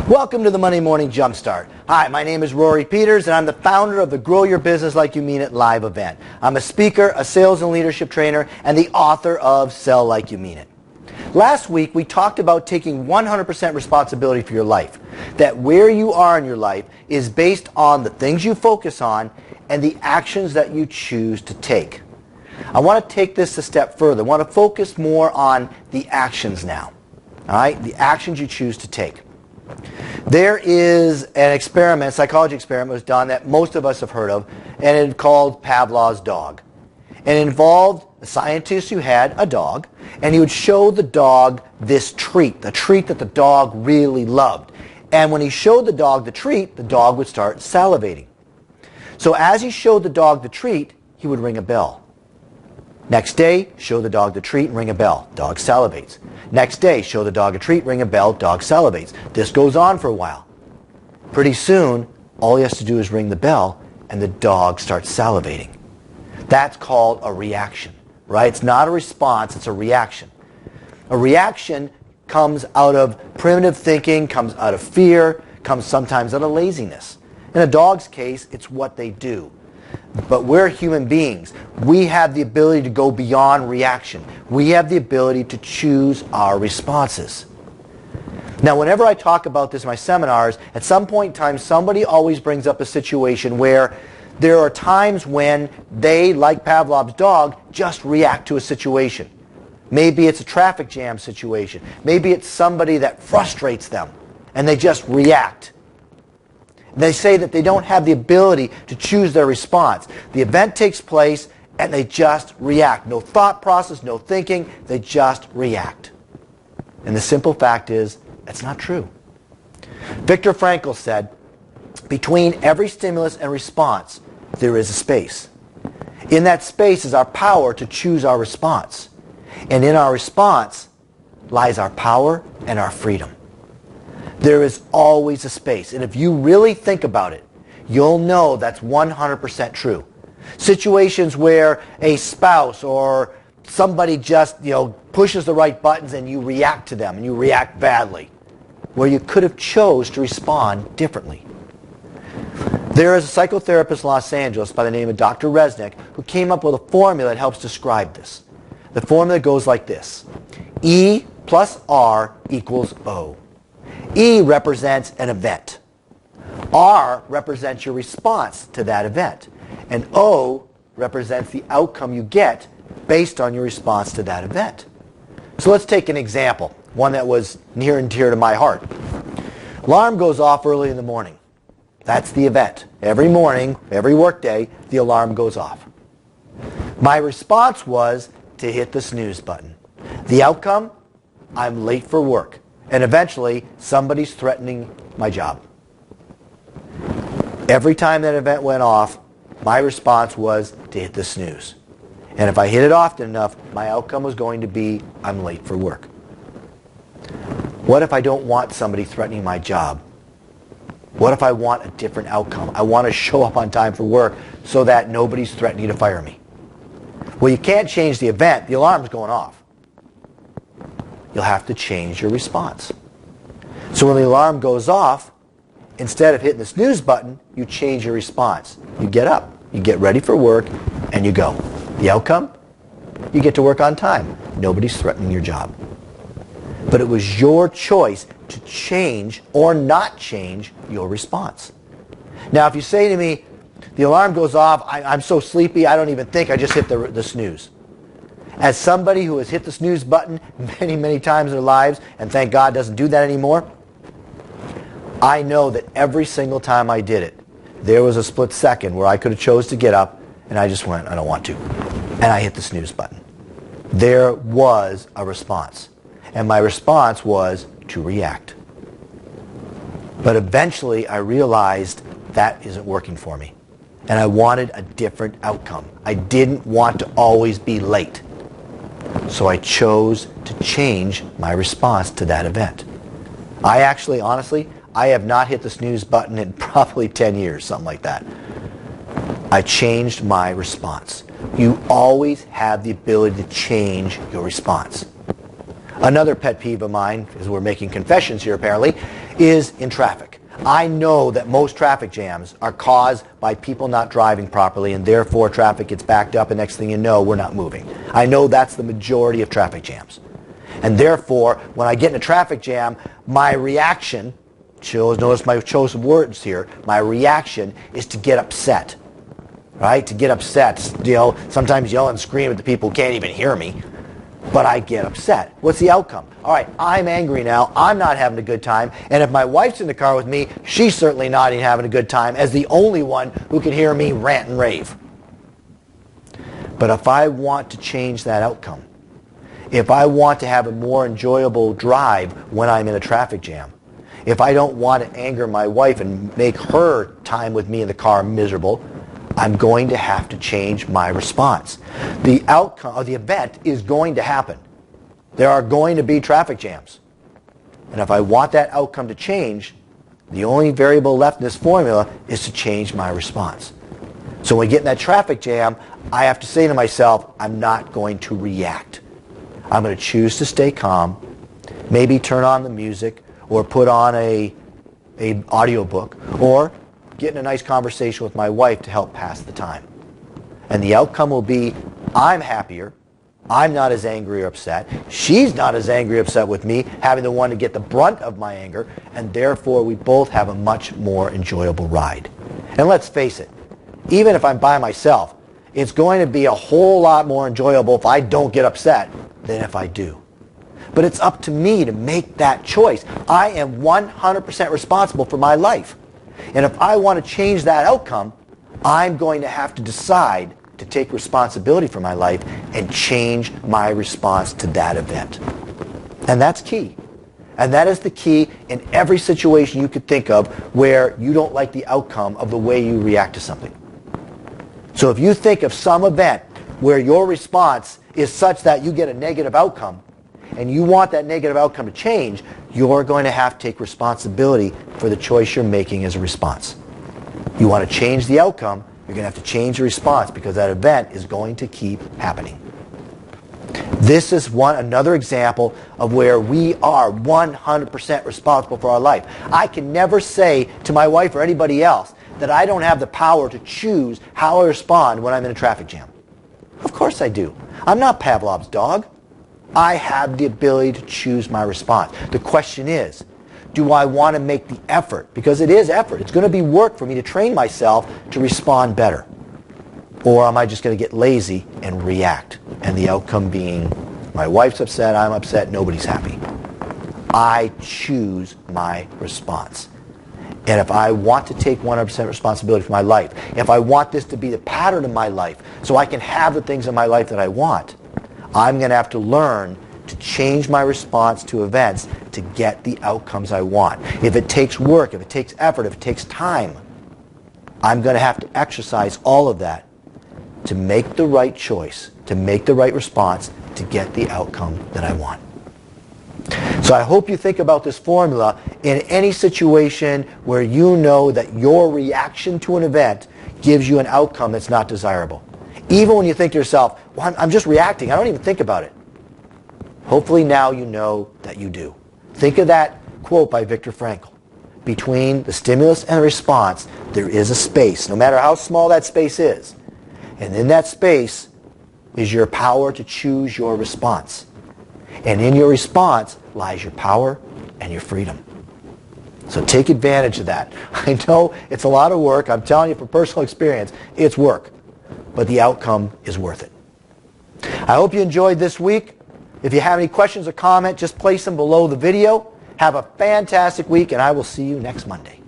Welcome to the Monday Morning Jumpstart. Hi, my name is Rory Peters, and I'm the founder of the Grow Your Business Like You Mean It live event. I'm a speaker, a sales and leadership trainer, and the author of Sell Like You Mean It. Last week, we talked about taking 100% responsibility for your life. That where you are in your life is based on the things you focus on and the actions that you choose to take. I want to take this a step further. I want to focus more on the actions now. All right? The actions you choose to take. There is an experiment, psychology experiment was done that most of us have heard of, and it's called Pavlov's dog. And it involved a scientist who had a dog, and he would show the dog this treat, the treat that the dog really loved. And when he showed the dog the treat, the dog would start salivating. So as he showed the dog the treat, he would ring a bell. Next day, show the dog the treat and ring a bell. Dog salivates. Next day, show the dog a treat, ring a bell, dog salivates. This goes on for a while. Pretty soon, all he has to do is ring the bell and the dog starts salivating. That's called a reaction, right? It's not a response, it's a reaction. A reaction comes out of primitive thinking, comes out of fear, comes sometimes out of laziness. In a dog's case, it's what they do. But we're human beings. We have the ability to go beyond reaction. We have the ability to choose our responses. Now, whenever I talk about this in my seminars, at some point in time, somebody always brings up a situation where there are times when they, like Pavlov's dog, just react to a situation. Maybe it's a traffic jam situation. Maybe it's somebody that frustrates them, and they just react. They say that they don't have the ability to choose their response. The event takes place and they just react. No thought process, no thinking, they just react. And the simple fact is, that's not true. Viktor Frankl said, between every stimulus and response, there is a space. In that space is our power to choose our response. And in our response lies our power and our freedom. There is always a space. And if you really think about it, you'll know that's 100% true. Situations where a spouse or somebody just, pushes the right buttons and you react to them and you react badly, where you could have chose to respond differently. There is a psychotherapist in Los Angeles by the name of Dr. Resnick who came up with a formula that helps describe this. The formula goes like this. E plus R equals O. E represents an event. R represents your response to that event. And O represents the outcome you get based on your response to that event. So let's take an example, one that was near and dear to my heart. Alarm goes off early in the morning. That's the event. Every morning, every workday, the alarm goes off. My response was to hit the snooze button. The outcome? I'm late for work. And eventually, somebody's threatening my job. Every time that event went off, my response was to hit the snooze. And if I hit it often enough, my outcome was going to be, I'm late for work. What if I don't want somebody threatening my job? What if I want a different outcome? I want to show up on time for work so that nobody's threatening to fire me. Well, you can't change the event. The alarm's going off. You'll have to change your response. So when the alarm goes off, instead of hitting the snooze button, you change your response. You get up, you get ready for work, and you go. The outcome? You get to work on time. Nobody's threatening your job. But it was your choice to change or not change your response. Now, if you say to me, the alarm goes off, I'm so sleepy, I don't even think, I just hit the snooze. As somebody who has hit the snooze button many, many times in their lives, and thank God doesn't do that anymore, I know that every single time I did it, there was a split second where I could have chose to get up, and I just went, I don't want to. And I hit the snooze button. There was a response. And my response was to react. But eventually I realized that isn't working for me. And I wanted a different outcome. I didn't want to always be late. So I chose to change my response to that event. I actually, honestly, I have not hit the snooze button in probably 10 years, something like that. I changed my response. You always have the ability to change your response. Another pet peeve of mine, as we're making confessions here apparently, is in traffic. I know that most traffic jams are caused by people not driving properly, and therefore traffic gets backed up, and next thing you know, we're not moving. I know that's the majority of traffic jams. And therefore, when I get in a traffic jam, my reaction, notice my choice of words here, my reaction is to get upset. Right? To get upset, sometimes yell and scream at the people who can't even hear me. But I get upset. What's the outcome? All right, I'm angry now. I'm not having a good time. And if my wife's in the car with me, she's certainly not even having a good time as the only one who can hear me rant and rave. But if I want to change that outcome, if I want to have a more enjoyable drive when I'm in a traffic jam, if I don't want to anger my wife and make her time with me in the car miserable, I'm going to have to change my response. The outcome of the event is going to happen. There are going to be traffic jams. And if I want that outcome to change, the only variable left in this formula is to change my response. So when we get in that traffic jam, I have to say to myself, I'm not going to react. I'm going to choose to stay calm, maybe turn on the music, or put on a audiobook, or get in a nice conversation with my wife to help pass the time. And the outcome will be, I'm happier, I'm not as angry or upset, she's not as angry or upset with me, having the one to get the brunt of my anger, and therefore we both have a much more enjoyable ride. And let's face it, even if I'm by myself, it's going to be a whole lot more enjoyable if I don't get upset than if I do. But it's up to me to make that choice. I am 100% responsible for my life. And if I want to change that outcome, I'm going to have to decide to take responsibility for my life and change my response to that event. And that's key. And that is the key in every situation you could think of where you don't like the outcome of the way you react to something. So if you think of some event where your response is such that you get a negative outcome, and you want that negative outcome to change, you're going to have to take responsibility for the choice you're making as a response. You want to change the outcome, you're going to have to change the response because that event is going to keep happening. This is another example of where we are 100% responsible for our life. I can never say to my wife or anybody else that I don't have the power to choose how I respond when I'm in a traffic jam. Of course I do. I'm not Pavlov's dog. I have the ability to choose my response. The question is, do I want to make the effort? Because it is effort. It's going to be work for me to train myself to respond better. Or am I just going to get lazy and react? And the outcome being, my wife's upset, I'm upset, nobody's happy. I choose my response. And if I want to take 100% responsibility for my life, if I want this to be the pattern of my life so I can have the things in my life that I want, I'm going to have to learn to change my response to events to get the outcomes I want. If it takes work, if it takes effort, if it takes time, I'm going to have to exercise all of that to make the right choice, to make the right response, to get the outcome that I want. So I hope you think about this formula in any situation where you know that your reaction to an event gives you an outcome that's not desirable. Even when you think to yourself, well, I'm just reacting, I don't even think about it. Hopefully now you know that you do. Think of that quote by Viktor Frankl. Between the stimulus and the response, there is a space, no matter how small that space is. And in that space is your power to choose your response. And in your response lies your power and your freedom. So take advantage of that. I know it's a lot of work. I'm telling you from personal experience, it's work. But the outcome is worth it. I hope you enjoyed this week. If you have any questions or comments, just place them below the video. Have a fantastic week, and I will see you next Monday.